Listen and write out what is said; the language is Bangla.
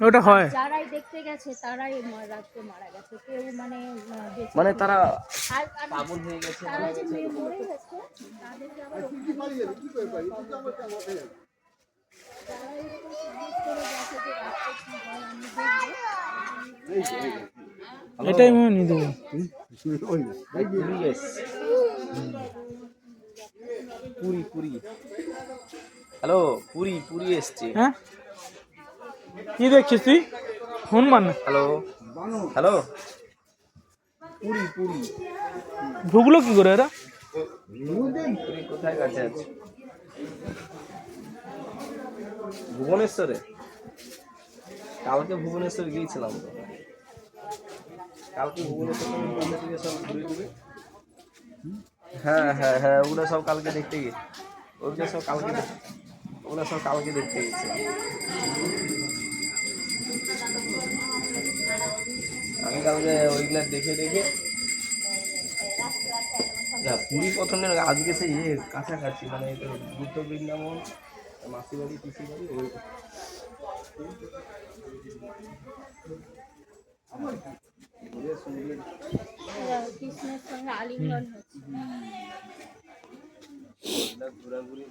ওটা হয় যারাই দেখতে গেছে তারাই রাত্রে মারা গেছে, কেউ মানে মানে তারা পাগল হয়ে গেছে, তারা যে মরে গেছে তাদেরকে আবার যারা এরকম সাহস করে গেছে যে রাত্রে কি হয় আমি দেখবো। এটাই মনে নিয়ে দেবো। পুরি পুরি, হ্যালো, পুরি পুরি এসছে। হ্যাঁ কি দেখছিস তুই? হনুমান? হ্যালো হ্যালো, পুরি পুরি ঢুকলো কি করে এরা? পুরি কোথায় কাছে আছে? ভুবনেশ্বরে, কালকে ভুবনেশ্বর গিয়েছিলাম তো, কালকে ভুবনেশ্বর সব ঘুরে ঘুরে। হ্যাঁ হ্যাঁ হ্যাঁ, ওগুলো সব কালকে দেখতে গেছি, ওগুলো সব কালকে দেখতে গেছিলাম। আমি কালকে ওইগুলা দেখে দেখে পুরী প্রথমে আজকে সেই কাছাকাছি, মানে বুদ্ধ বৃন্দাবন, মাসি বাড়ি পিসি বাড়ি ওই কৃষ্ণের সঙ্গে আলিঙ্গন হচ্ছে। ঘোরাঘুরি